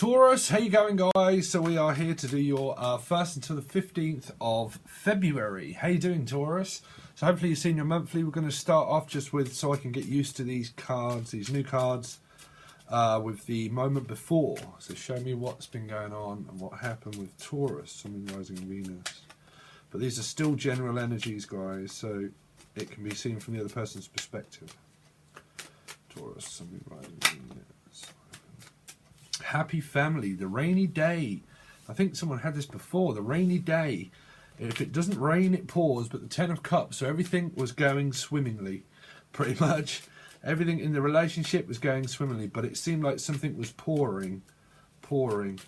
Taurus, how you going, guys? So we are here to do your 1st until the 15th of February. How you doing, Taurus? So hopefully you've seen your monthly. We're going to start off just with, so I can get used to these cards, these new cards, with the moment before. So show me what's been going on and what happened with Taurus, Sun, Rising, Venus. But these are still general energies, guys, so it can be seen from the other person's perspective. Taurus, Sun, Rising, Venus. Happy family, the rainy day. I think someone had this before, the rainy day. If it doesn't rain, it pours, but the 10 of Cups, so everything was going swimmingly, pretty much. Everything in the relationship was going swimmingly, but it seemed like something was pouring. What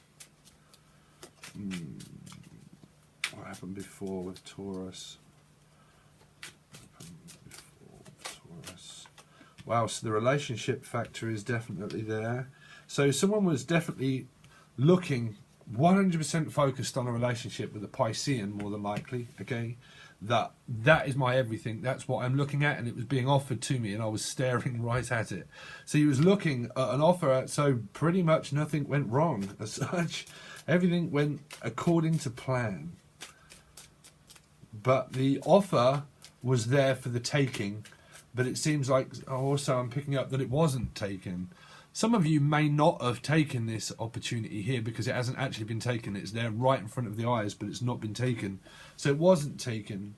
happened before with Taurus? Wow, so the relationship factor is definitely there. So someone was definitely looking 100% focused on a relationship with a Piscean, more than likely, okay? That is my everything. That's what I'm looking at, and it was being offered to me, and I was staring right at it. So he was looking at an offer, so pretty much nothing went wrong as such. Everything went according to plan. But the offer was there for the taking, but it seems like also I'm picking up that it wasn't taken. Some of you may not have taken this opportunity here because it hasn't actually been taken. It's there right in front of the eyes, but it's not been taken. So it wasn't taken.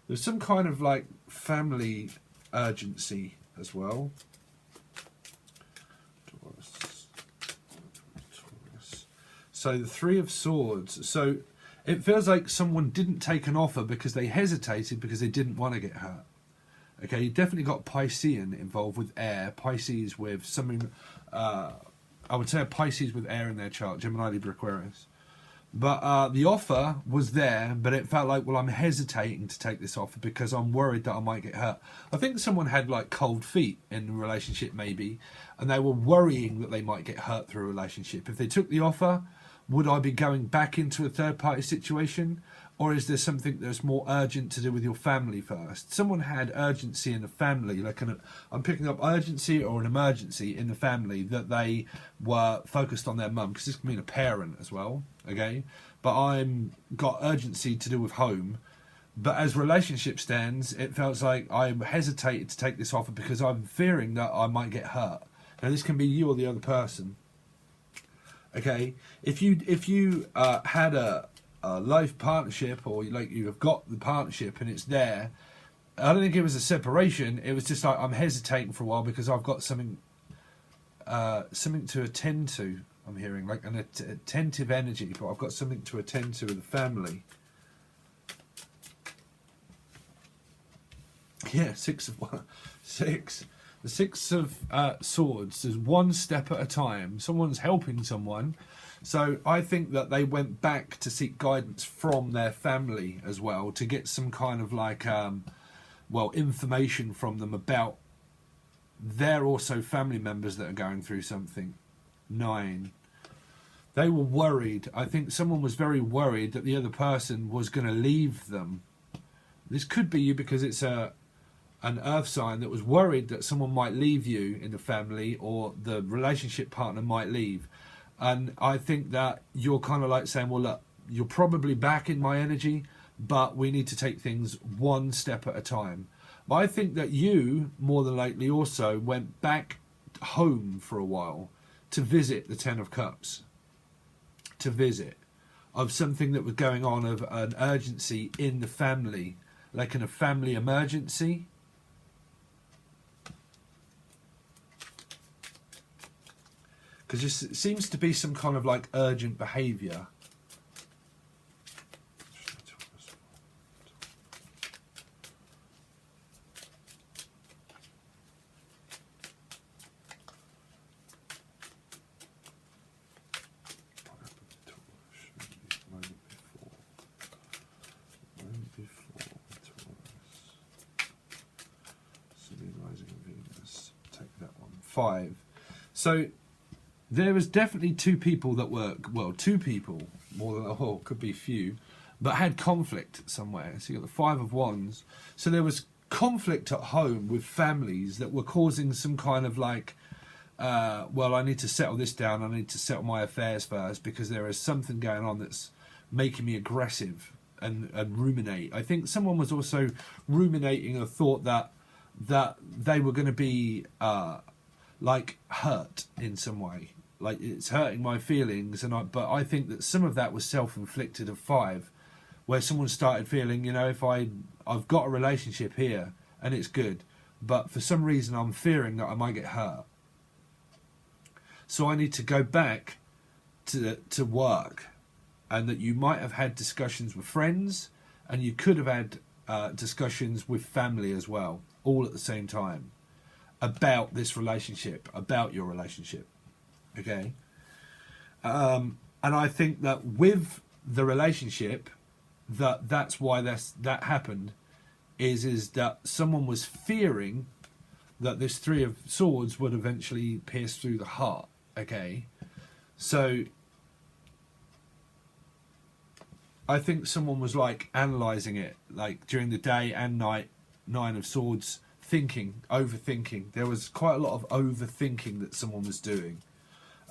There's some kind of like family urgency as well. Taurus. So the 3 of Swords. So it feels like someone didn't take an offer because they hesitated because they didn't want to get hurt. Okay, you definitely got Piscean involved with air. Pisces with something, I would say a Pisces with air in their chart, Gemini, Libra, Aquarius. But the offer was there, but it felt like, well, I'm hesitating to take this offer because I'm worried that I might get hurt. I think someone had like cold feet in the relationship maybe, and they were worrying that they might get hurt through a relationship. If they took the offer, would I be going back into a third-party situation? Or is there something that's more urgent to do with your family first? Someone had urgency in the family, like I'm picking up urgency or an emergency in the family that they were focused on their mum, because this can mean a parent as well, okay? But I'm got urgency to do with home. But as relationship stands, it feels like I hesitated to take this offer because I'm fearing that I might get hurt. Now this can be you or the other person, okay? If you had a life partnership, or like you have got the partnership and it's there, I don't think it was a separation. It was just like I'm hesitating for a while because I've got something to attend to. I'm hearing like an attentive energy, but I've got something to attend to with the family. Yeah, 6 of 6. The 6 of Swords is one step at a time. Someone's helping someone. So I think that they went back to seek guidance from their family as well, to get some kind of like, well, information from them about they're also family members that are going through something. 9. They were worried. I think someone was very worried that the other person was going to leave them. This could be you because it's an earth sign that was worried that someone might leave you in the family, or the relationship partner might leave. And I think that you're kind of like saying, well, look, you're probably back in my energy, but we need to take things one step at a time. But I think that you, more than likely, also went back home for a while to visit the 10 of Cups. To visit of something that was going on, of an urgency in the family, like in a family emergency. Because it seems to be some kind of like urgent behaviour. Take that one. 5. So there was definitely 2 people that were, well, 2 people, more than a whole, could be few, but had conflict somewhere. So you got the 5 of Wands. So there was conflict at home with families that were causing some kind of like well, I need to settle this down. I need to settle my affairs first because there is something going on that's making me aggressive and ruminate. I think someone was also ruminating a thought that they were going to be like hurt in some way. Like, it's hurting my feelings, but I think that some of that was self-inflicted of 5, where someone started feeling, you know, if I've got a relationship here and it's good, but for some reason I'm fearing that I might get hurt. So I need to go back to work, and that you might have had discussions with friends, and you could have had discussions with family as well, all at the same time, about this relationship, about your relationship. Okay, and I think that with the relationship, that's why that happened, is that someone was fearing that this 3 of Swords would eventually pierce through the heart. Okay, so I think someone was like analysing it, like during the day and night, 9 of Swords, thinking, overthinking. There was quite a lot of overthinking that someone was doing,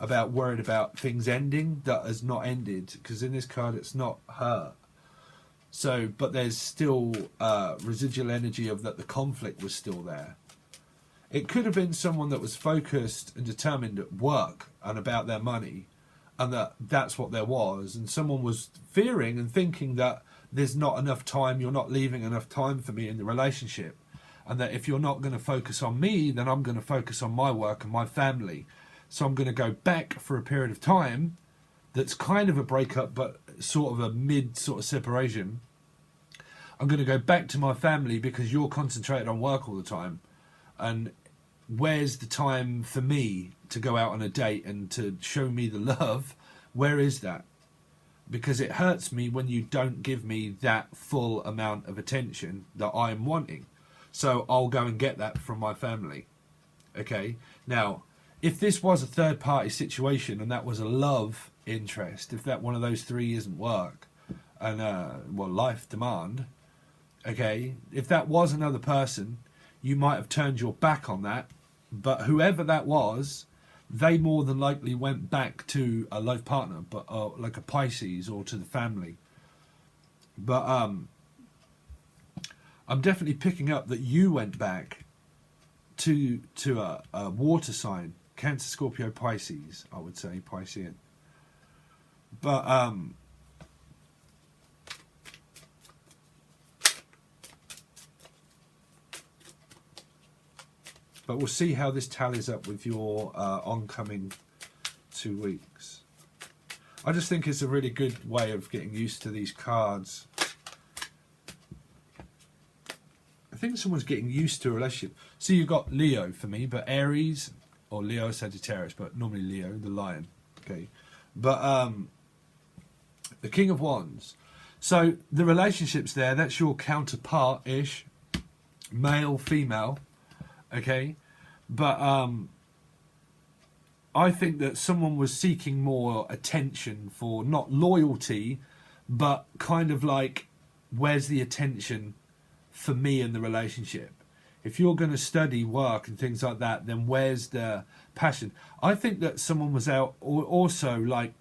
worried about things ending that has not ended, because in this card it's not her. So, but there's still residual energy of that the conflict was still there. It could have been someone that was focused and determined at work and about their money, and that's what there was, and someone was fearing and thinking that there's not enough time, you're not leaving enough time for me in the relationship, and that if you're not going to focus on me, then I'm going to focus on my work and my family. So I'm going to go back for a period of time that's kind of a breakup, but sort of a mid sort of separation. I'm going to go back to my family because you're concentrated on work all the time. And where's the time for me to go out on a date and to show me the love? Where is that? Because it hurts me when you don't give me that full amount of attention that I'm wanting. So I'll go and get that from my family. Okay? Now, if this was a third party situation and that was a love interest, if that one of those 3 isn't work and life demand, okay, if that was another person, you might have turned your back on that, but whoever that was, they more than likely went back to a life partner, but like a Pisces, or to the family. But I'm definitely picking up that you went back to a water sign, Cancer, Scorpio, Pisces, I would say, Piscean. But we'll see how this tallies up with your oncoming 2 weeks. I just think it's a really good way of getting used to these cards. I think someone's getting used to a relationship. So you've got Leo for me, but Aries, or Leo Sagittarius, but normally Leo, the lion. Okay, but the King of Wands. So the relationship's there. That's your counterpart-ish, male, female. Okay, but I think that someone was seeking more attention for not loyalty, but kind of like, where's the attention for me in the relationship? If you're going to study, work and things like that, then where's the passion? I think that someone was out also like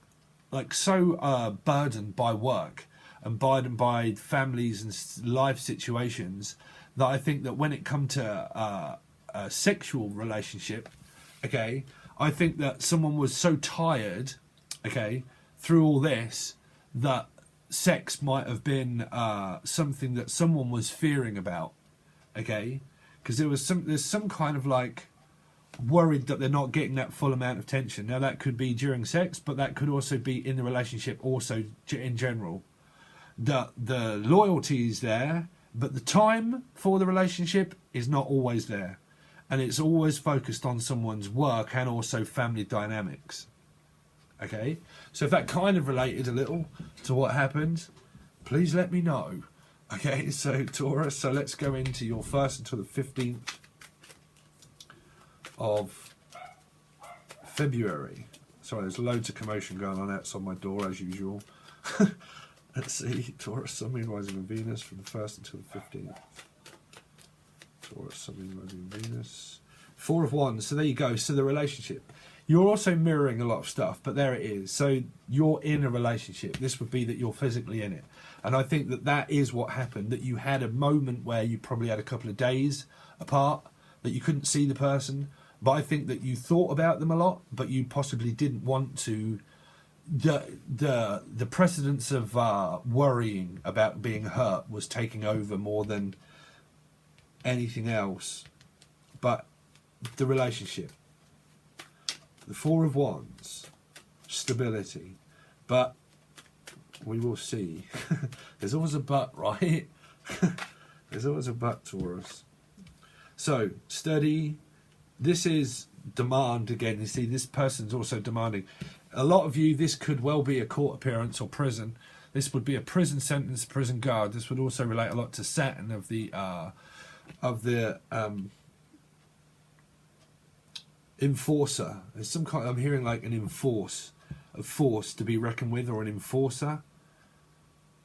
so burdened by work and burdened by families and life situations, that I think that when it come to a sexual relationship, okay, I think that someone was so tired, okay, through all this, that sex might have been something that someone was fearing about, okay, because there's some kind of like worried that they're not getting that full amount of tension. Now that could be during sex, but that could also be in the relationship, also in general. The loyalty is there, but the time for the relationship is not always there. And it's always focused on someone's work and also family dynamics. Okay? So if that kind of related a little to what happened, please let me know. Okay, so Taurus, so let's go into your 1st until the 15th of February. Sorry, there's loads of commotion going on outside my door as usual. Let's see, Taurus, Sun, Moon, Rising and Venus from the 1st until the 15th. Taurus, Sun, Moon, Rising and Venus. Four of Wands. So there you go. So the relationship. You're also mirroring a lot of stuff, but there it is. So you're in a relationship. This would be that you're physically in it. And I think that that is what happened, that you had a moment where you probably had a couple of days apart, that you couldn't see the person. But I think that you thought about them a lot, but you possibly didn't want to. The precedence of worrying about being hurt was taking over more than anything else. But the relationship. The Four of Wands. Stability. But we will see. There's always a but, right? There's always a but, Taurus. So, steady. This is demand again. You see, this person's also demanding. A lot of you, this could well be a court appearance or prison. This would be a prison sentence, prison guard. This would also relate a lot to Saturn of the enforcer. There's some kind. I'm hearing like a force to be reckoned with, or an enforcer,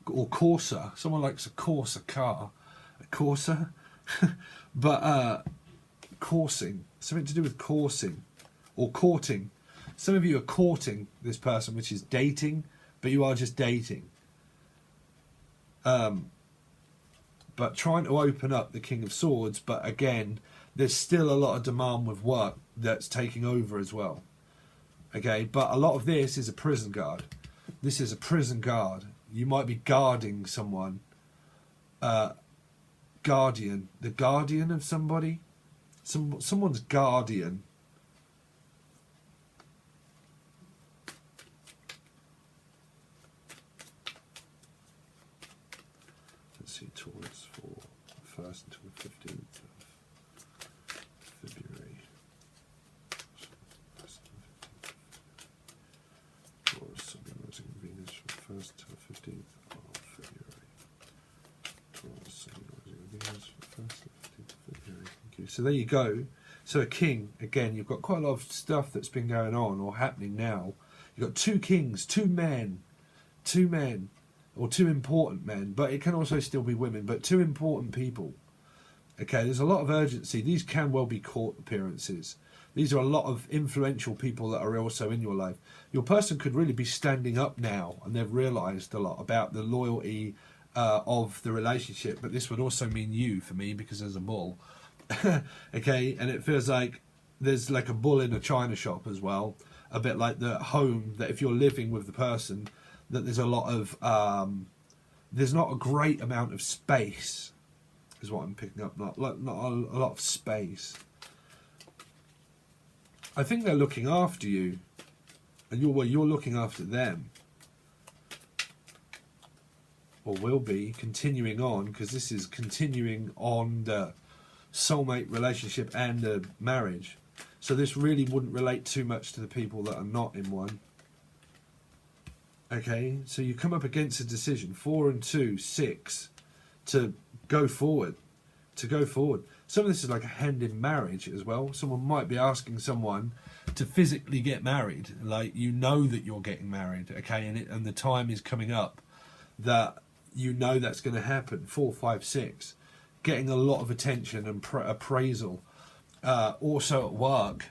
or Corsa. Someone likes a Corsa car, a Corsa, but coursing, something to do with coursing or courting. Some of you are courting this person, which is dating, but you are just dating. But trying to open up the King of Swords, but again, there's still a lot of demand with work that's taking over as well. Okay, but a lot of this is a prison guard. This is a prison guard. You might be guarding someone. Guardian. The guardian of somebody. Someone's guardian. Let's see, Taurus for 1st until the 15th of February. Taurus, something rising in Venus from 1st to the 15th of February. Taurus, something rising in Venus from 1st to the 15th of February. Thank you. So there you go. So a king, again, you've got quite a lot of stuff that's been going on or happening now. You've got two kings, two men, or two important men, but it can also still be women, but two important people. Okay, there's a lot of urgency. These can well be court appearances. These are a lot of influential people that are also in your life. Your person could really be standing up now, and they've realised a lot about the loyalty of the relationship, but this would also mean you, for me, because there's a bull. Okay, and it feels like there's like a bull in a china shop as well, a bit like the home, that if you're living with the person, that there's a lot of there's not a great amount of space, is what I'm picking up. Not a lot of space. I think they're looking after you, and you're looking after them, or will be continuing on, because this is continuing on the soulmate relationship and the marriage. So this really wouldn't relate too much to the people that are not in one. Okay, so you come up against a decision, 4 and 2, 6, to go forward. Some of this is like a hand in marriage as well. Someone might be asking someone to physically get married, like you know that you're getting married, okay, and the time is coming up that you know that's going to happen. 4, 5, 6. Getting a lot of attention and appraisal. Also at work,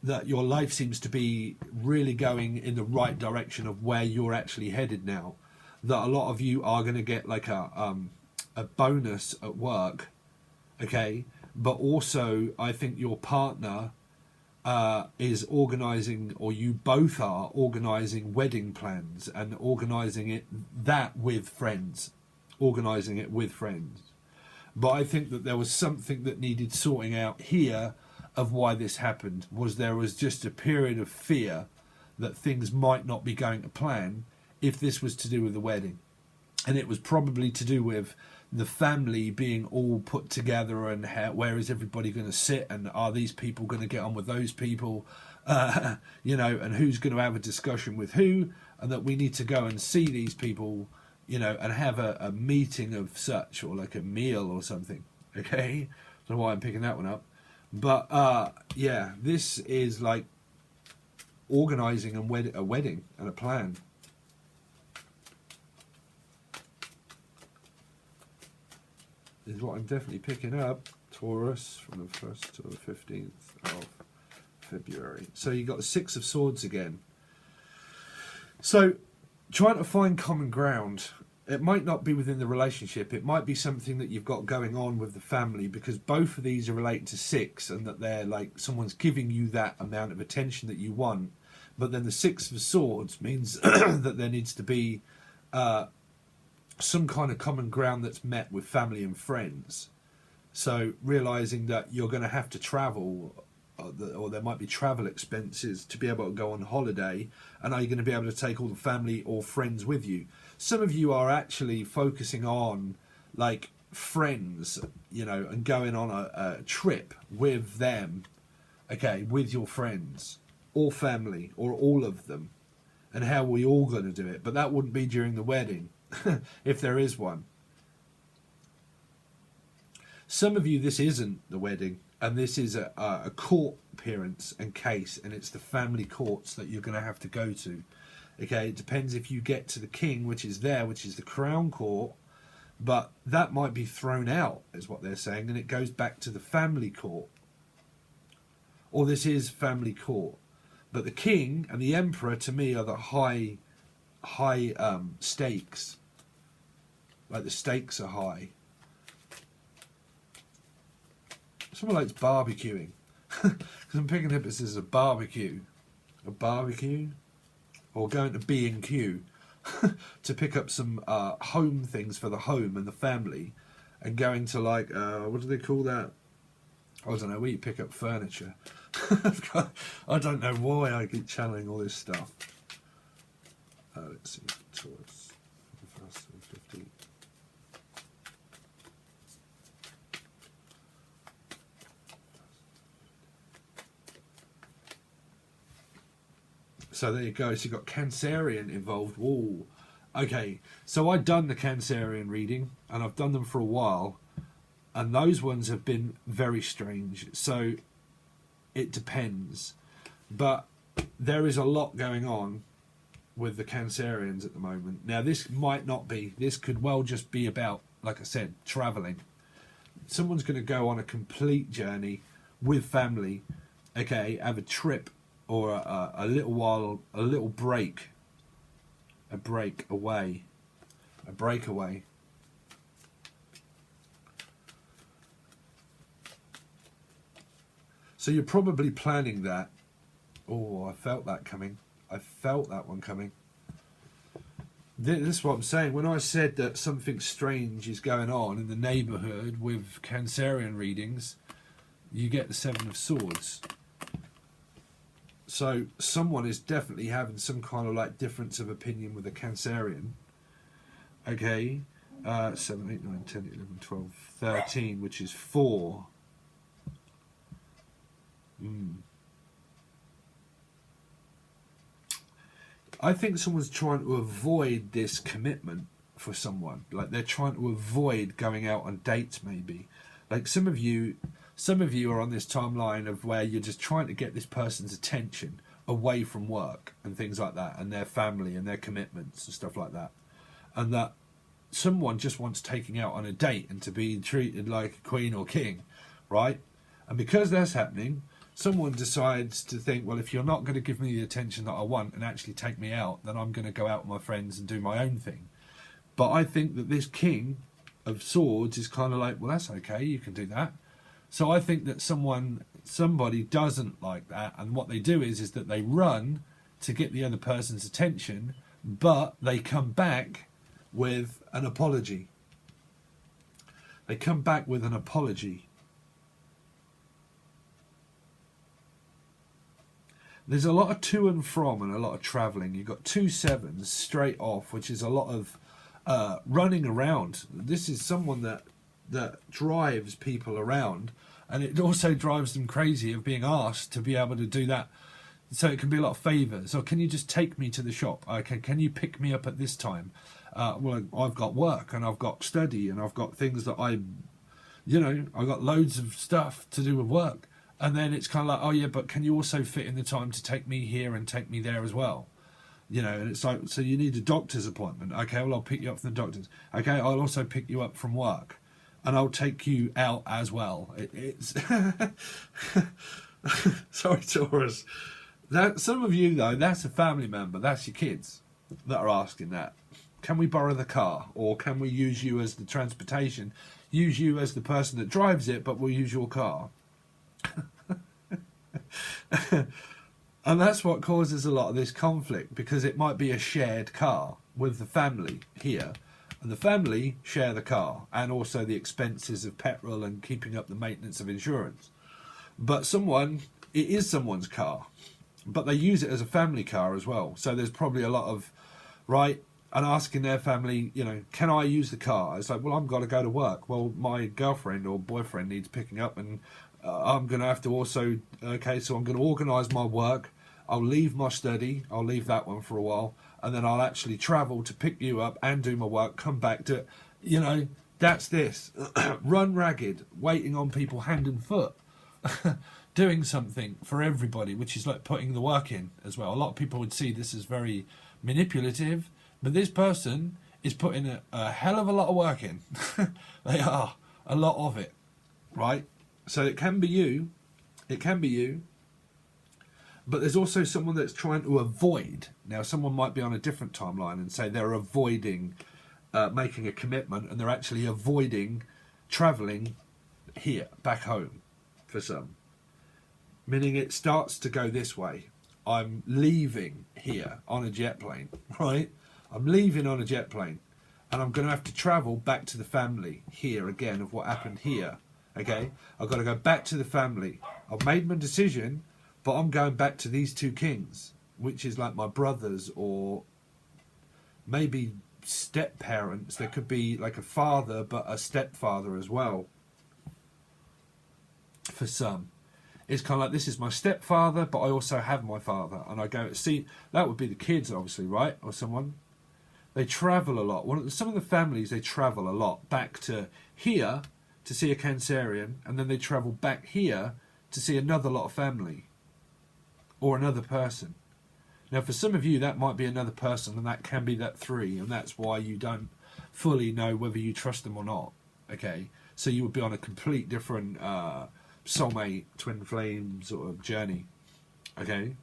that your life seems to be really going in the right direction of where you're actually headed now. That a lot of you are going to get like a bonus at work, okay? But also, I think your partner is organising, or you both are organising wedding plans and organising it with friends. But I think that there was something that needed sorting out here of why this happened. There was just a period of fear that things might not be going to plan if this was to do with the wedding. And it was probably to do with the family being all put together, and where is everybody going to sit, and are these people going to get on with those people, you know, and who's going to have a discussion with who, and that we need to go and see these people, you know, and have a meeting of such, or like a meal or something. Okay, I don't know why I'm picking that one up, but yeah, this is like organising a wedding and a plan. Is what I'm definitely picking up. Taurus from the 1st to the 15th of February. So you got the Six of Swords again. So trying to find common ground. It might not be within the relationship. It might be something that you've got going on with the family, because both of these are related to six, and that they're like someone's giving you that amount of attention that you want. But then the Six of Swords means that there needs to be some kind of common ground that's met with family and friends. So realizing that you're going to have to travel, or there might be travel expenses to be able to go on holiday, and are you going to be able to take all the family or friends with you? Some of you are actually focusing on like friends, you know, and going on a trip with them, okay, with your friends or family or all of them, and how are we all going to do it? But that wouldn't be during the wedding if there is one. Some of you, this isn't the wedding, and this is a court appearance and case, and it's the family courts that you're going to have to go to. Okay, it depends if you get to the king, which is there, which is the crown court, but that might be thrown out, is what they're saying, and it goes back to the family court. Or this is family court. But the king and the emperor, to me, are the high stakes. Like the stakes are high. Someone likes barbecuing. Because I'm picking up this as a barbecue. A barbecue? Or going to B&Q to pick up some home things for the home and the family, and going to like, what do they call that? I don't know, where you pick up furniture. I don't know why I keep channeling all this stuff. Let's see, Taurus, 1st and 15th. So there you go. So you've got Cancerian involved. Whoa. Okay. So I've done the Cancerian reading, and I've done them for a while, and those ones have been very strange. So it depends. But there is a lot going on with the Cancerians at the moment. Now, this might not be. This could well just be about, like I said, travelling. Someone's going to go on a complete journey with family. Okay, have a trip. Or a little while, a little break, a breakaway. So you're probably planning that. Oh, I felt that coming. I felt that one coming. This is what I'm saying. When I said that something strange is going on in the neighbourhood with Cancerian readings, you get the Seven of Swords. So someone is definitely having some kind of like difference of opinion with a Cancerian. Okay. 7, 8, 9, 10, 11, 12, 13, which is 4. I think someone's trying to avoid this commitment for someone. Like they're trying to avoid going out on dates maybe. Like some of you are on this timeline of where you're just trying to get this person's attention away from work and things like that, and their family and their commitments and stuff like that. And that someone just wants taking out on a date and to be treated like a queen or king, right? And because that's happening, someone decides to think, well, if you're not going to give me the attention that I want and actually take me out, then I'm going to go out with my friends and do my own thing. But I think that this King of Swords is kind of like, well, that's okay, you can do that. So I think that somebody doesn't like that, and what they do is that they run to get the other person's attention, but they come back with an apology. They come back with an apology. There's a lot of to and from and a lot of travelling. You've got 2 sevens straight off, which is a lot of running around. This is someone that drives people around, and it also drives them crazy of being asked to be able to do that. So it can be a lot of favours. Or can you just take me to the shop? Okay, can you pick me up at this time? Well, I've got work and I've got study and I've got things that I've got loads of stuff to do with work. And then it's kind of like, oh yeah, but can you also fit in the time to take me here and take me there as well? You know, and it's like, so you need a doctor's appointment. Okay, well, I'll pick you up from the doctor's. Okay, I'll also pick you up from work. and I'll take you out as well. It's sorry, Taurus. That some of you though, that's a family member. That's your kids that are asking that. Can we borrow the car, or can we use you as the transportation? Use you as the person that drives it, but we'll use your car. And that's what causes a lot of this conflict, because it might be a shared car with the family here, and the family share the car and also the expenses of petrol and keeping up the maintenance of insurance. But it is someone's car, but they use it as a family car as well. So there's probably a lot of, right, and asking their family, you know, can I use the car? It's like, well, I've got to go to work. Well, my girlfriend or boyfriend needs picking up, and I'm going to have to also, okay, so I'm going to organise my work. I'll leave my study. I'll leave that one for a while, and then I'll actually travel to pick you up and do my work, come back to, you know, that's this. Run ragged, waiting on people hand and foot, doing something for everybody, which is like putting the work in as well. A lot of people would see this as very manipulative, but this person is putting a hell of a lot of work in. They are, a lot of it, right? So it can be you, but there's also someone that's trying to avoid. Now, someone might be on a different timeline and say they're avoiding making a commitment, and they're actually avoiding travelling here, back home, for some. Meaning it starts to go this way. I'm leaving here on a jet plane, right? I'm leaving on a jet plane, and I'm going to have to travel back to the family here again of what happened here. Okay, I've got to go back to the family. I've made my decision, but I'm going back to these two kings, which is like my brothers, or maybe step parents. There could be like a father, but a stepfather as well. For some, it's kind of like, this is my stepfather, but I also have my father, and I go see. That would be the kids, obviously, right, or someone. They travel a lot. Some of the families, they travel a lot back to here to see a Cancerian, and then they travel back here to see another lot of family or another person. Now, for some of you, that might be another person, and that can be that 3, and that's why you don't fully know whether you trust them or not. Okay, so you would be on a complete different soulmate, twin flame sort of journey. Okay,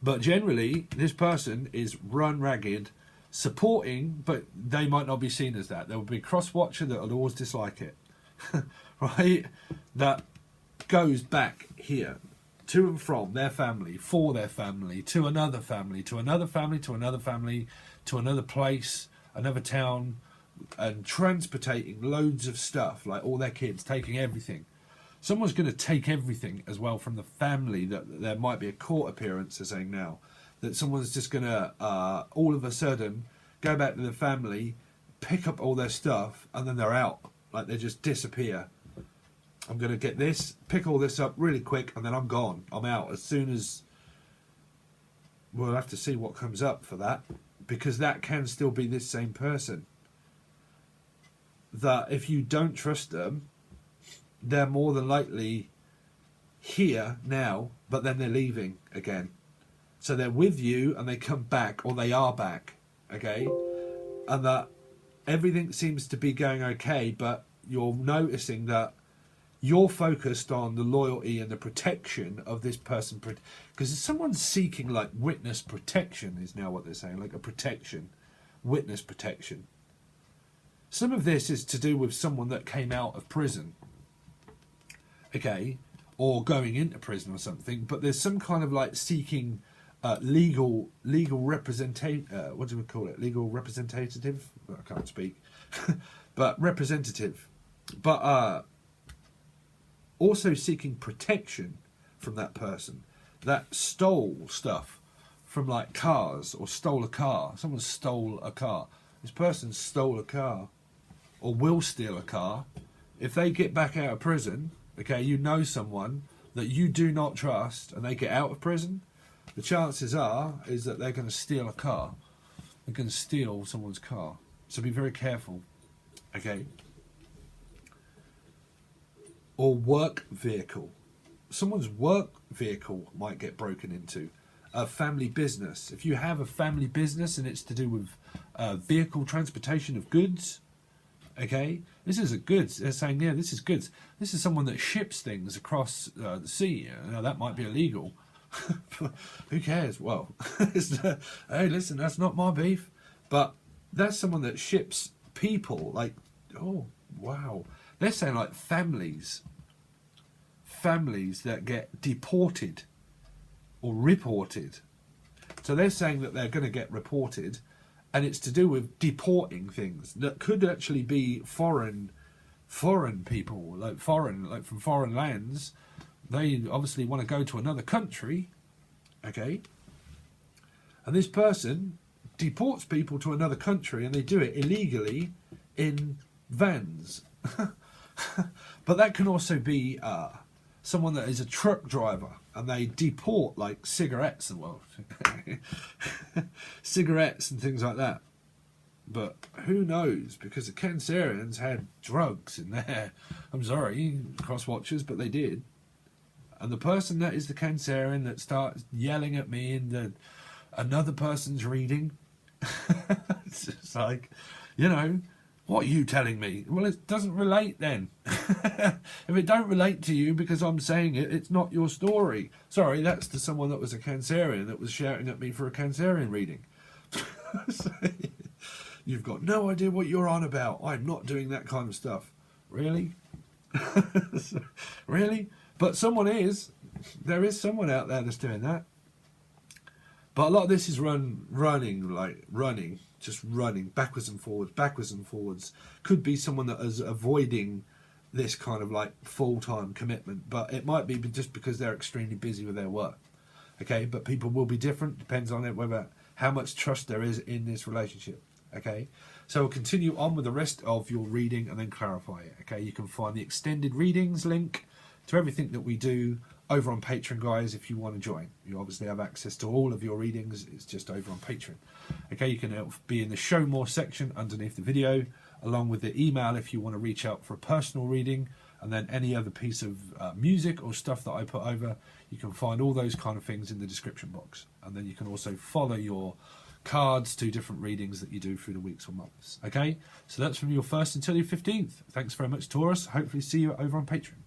but generally, this person is run ragged, supporting, but they might not be seen as that. There will be a cross-watcher that will always dislike it, right? That goes back here, to and from their family, for their family, to another family, to another family, to another family, to another place, another town, and transportating loads of stuff, like all their kids, taking everything. Someone's going to take everything as well from the family. That there might be a court appearance, they're saying now, that someone's just going to all of a sudden go back to the family, pick up all their stuff, and then they're out. Like they just disappear. I'm going to get this, pick all this up really quick, and then I'm gone. I'm out as soon as... We'll have to see what comes up for that, because that can still be this same person. That if you don't trust them, they're more than likely here now, but then they're leaving again. So they're with you and they come back, or they are back, okay? And that everything seems to be going okay, but you're noticing that you're focused on the loyalty and the protection of this person. Because someone's seeking like witness protection is now what they're saying, like a protection, witness protection. Some of this is to do with someone that came out of prison, okay, or going into prison or something, but there's some kind of like seeking legal representation, what do we call it? Legal representative? I can't speak. But representative. But also seeking protection from that person that stole stuff from like cars, or stole a car. Someone stole a car. This person stole a car, or will steal a car. If they get back out of prison, okay, you know someone that you do not trust, and they get out of prison, the chances is that they're going to steal a car. They're going to steal someone's car. So be very careful, okay? Or work vehicle. Someone's work vehicle might get broken into. A family business. If you have a family business and it's to do with vehicle transportation of goods, Okay, this is a goods. They're saying, yeah, this is goods. This is someone that ships things across the sea. Now that might be illegal. Who cares? Well, hey, listen, that's not my beef. But that's someone that ships people. Like, oh wow, they're saying like families that get deported or reported. So they're saying that they're going to get reported. And it's to do with deporting things that could actually be foreign people, like from foreign lands. They obviously want to go to another country, okay? And this person deports people to another country, and they do it illegally in vans. But that can also be someone that is a truck driver, and they deport like cigarettes and cigarettes and things like that. But who knows? Because the Cancerians had drugs in there. I'm sorry, cross-watchers, but they did. And the person that is the Cancerian that starts yelling at me in another person's reading, it's just like, you know, what are you telling me? Well, it doesn't relate then. If it don't relate to you because I'm saying it, it's not your story. Sorry, that's to someone that was a Cancerian that was shouting at me for a Cancerian reading. So, you've got no idea what you're on about. I'm not doing that kind of stuff. Really? Really? But someone is. There is someone out there that's doing that. But a lot of this is running, just running backwards and forwards. Could be someone that is avoiding this kind of like full-time commitment, but it might be just because they're extremely busy with their work. Okay, but people will be different. Depends on it whether how much trust there is in this relationship. Okay, so we'll continue on with the rest of your reading and then clarify it. Okay, you can find the extended readings link to everything that we do over on Patreon, guys. If you want to join, you obviously have access to all of your readings. It's just over on Patreon. Okay, you can be in the show more section underneath the video, along with the email if you want to reach out for a personal reading, and then any other piece of music or stuff that I put over. You can find all those kind of things in the description box, and then you can also follow your cards to different readings that you do through the weeks or months. Okay, so that's from your 1st until your 15th. Thanks very much, Taurus. Hopefully see you over on Patreon.